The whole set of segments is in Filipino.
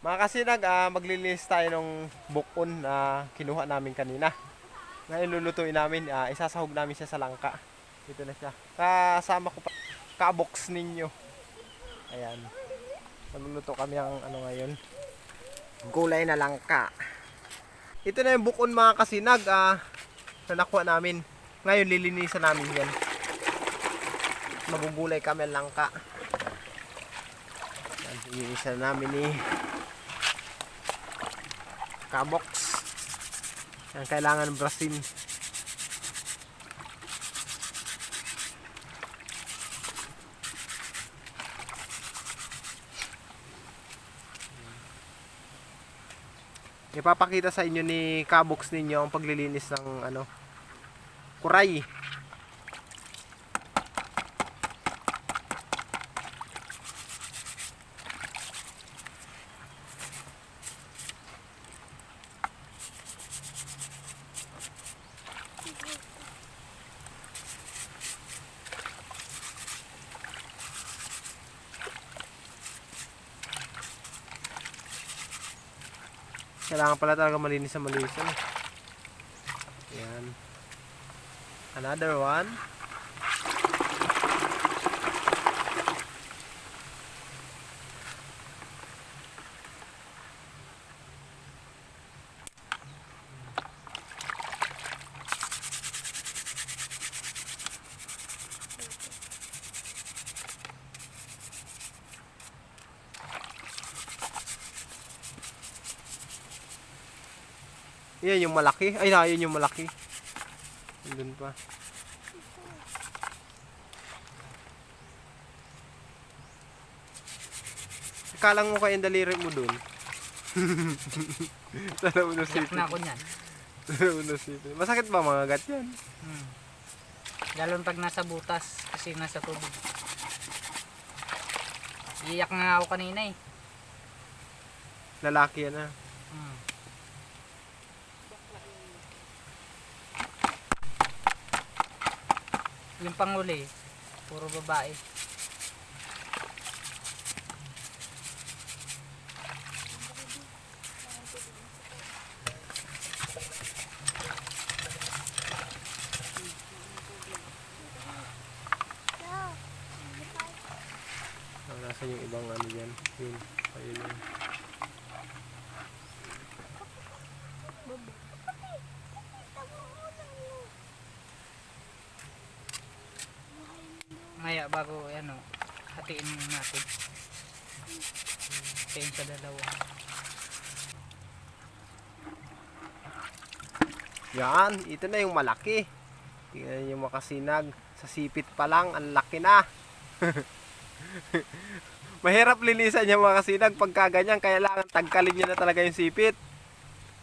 Mga kasinag, maglilinis tayo ng bukon na kinuha namin kanina. Ngayon lulutuin namin, isasahog namin siya sa langka. Dito na siya. Kasama ko pa kabox ninyo. Ayan. Maluluto kami ang ano ngayon. Gulay na langka. Ito na yung bukon mga kasinag na nakuha namin. Ngayon lilinisan namin yan. Magugulay kami ang langka. Ayan, lilinisan namin ni kabox. Yan, kailangan brasin. Ipapakita sa inyo ni kabox ninyo ang paglilinis ng ano, kuray. Kailangan pala talaga malinis sa malinis. Ayan. Another one. Yan yung malaki. Ay, yun yung malaki. Doon pa. Kalang mo kayong daliri mo doon. Sana mo nasipin. Iyak na ako niyan. Sana mo nasipin. Masakit ba mga gat yan? Lalo pag nasa butas kasi nasa tubig. Iyak nga ako kanina eh. Lalaki yan Yung panguli, puro babae. Nasaan yung ibang ano yan? Yun. Ayun yun. Maya bago ano, hatiin natin. Hatiin sa dalawa. Yan, ito na yung malaki. Tingnan yung makasinag. Sa sipit pa lang, ang laki na. Mahirap linisan yung mga kasinag pagka ganyan. Kailangan tagkalin nyo na talaga yung sipit.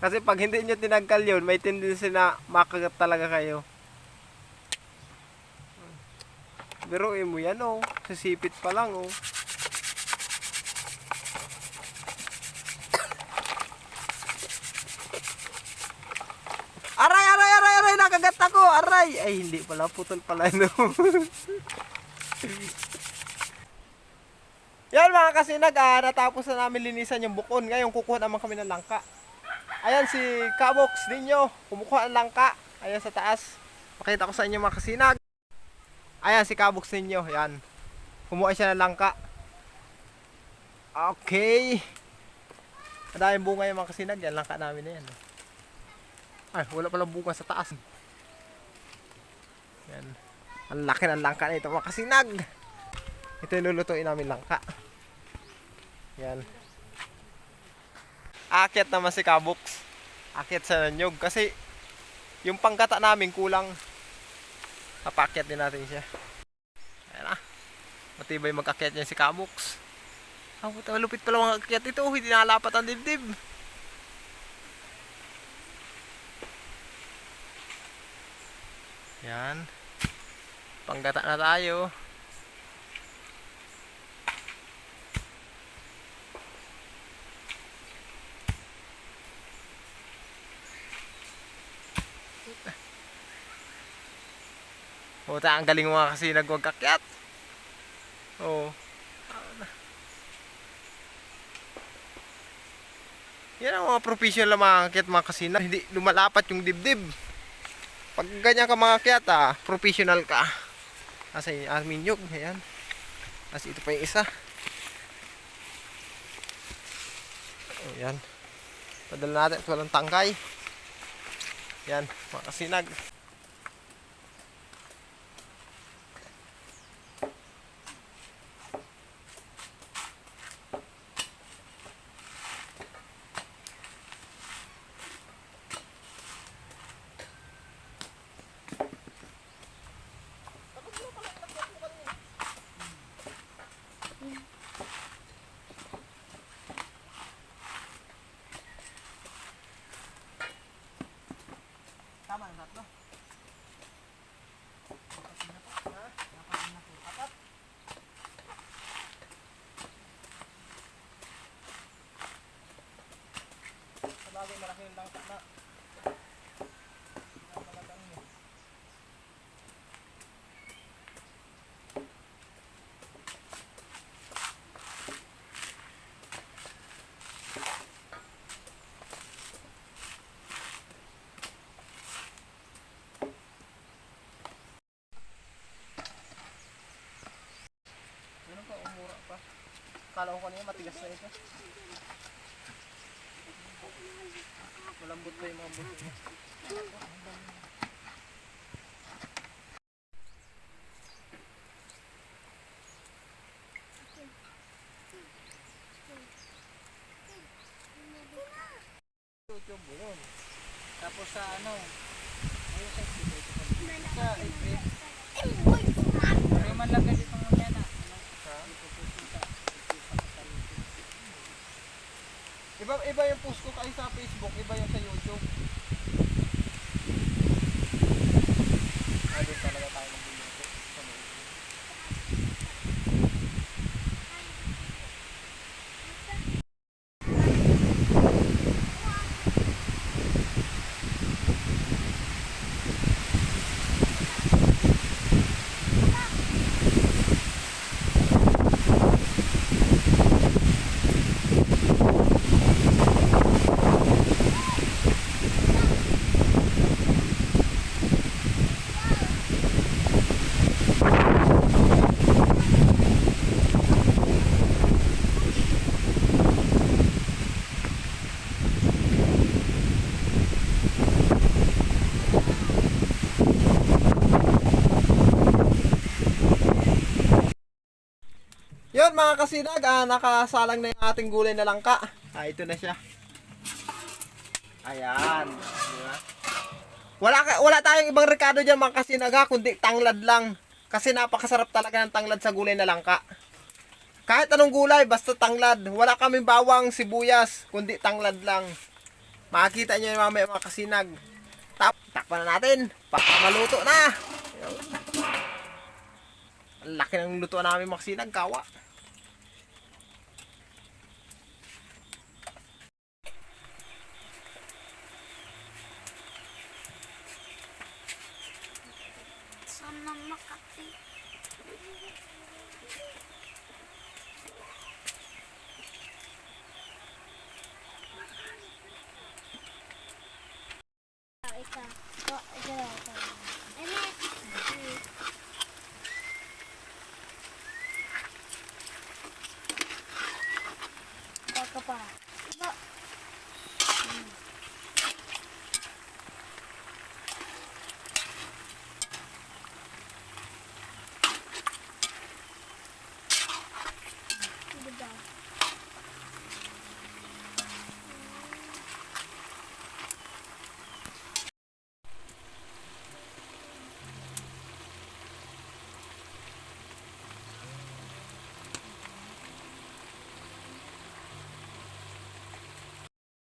Kasi pag hindi nyo tinagkal yun, may tendency na makagat talaga kayo. Biruin mo yan sa sipit pa lang Aray, aray, aray, aray, nakagat ako, aray. Ay, hindi pala, putol pala Yan mga kasinag, natapos na namin linisan yung bukon. Ngayon kukuha naman kami ng langka. Ayan si kabox ninyo, kumukuha ng langka. Ayan sa taas. Pakita ko sa inyo mga kasinag. Ayan si kabox ninyo, yan. Kumuha siya ng langka. Okay. Madaming bunga yung mga kasinag, yan langka namin na yan. Ay, wala palang bunga sa taas. Yan. Ang laki ng langka na ito mga kasinag. Ito yung lulutuin namin langka. Yan. Aakyat naman si kabox. Aakyat sa nanyog kasi yung panggata namin kulang. Papakyat din natin siya. Ayan na. Matibay mag-akyat niya si kabox. Malupit pala mag-akyat ito. Hindi nalapat ang dibdib. Yan. Panggata na tayo. Puta, ang galing mo kasi nagwagkakyat. Oo. Yan ang mga professional na mangakyat mga kasinag. Hindi lumalapat yung dibdib. Pag ganyan ka mangakyat, professional ka. Asa yung aming nyug. Ayan. As ito pa yung isa. Ayan. Padala natin at walang tangkay. Yan, mga kasinag. Tama na tatlo. Sabagay malaki yung langka na. Ano pa, umura pa. Kala ko kanina matigas na ito. Malambot pa yung mga buto niya. YouTube mo yun. Tapos sa ano, ayun sa exhibit. Sa exhibit. Pero man lang ganito mo yan ah. Iba yung post ko kayo sa Facebook, iba yung sa YouTube. Doon talaga tayo magluluto sa loob. Yun mga kasinag, nakasalang na yung ating gulay na langka. Ito na siya. Ayan. Diba? Wala tayong ibang rekado dyan mga kasinag kundi tanglad lang. Kasi napakasarap talaga ng tanglad sa gulay na langka. Kahit anong gulay, basta tanglad. Wala kaming bawang, sibuyas, kundi tanglad lang. Makikita nyo yung mamaya mga kasinag. Takpan na natin. Baka maluto na. Ang laki ng luto namin mga kasinag, kawa. Sana makati.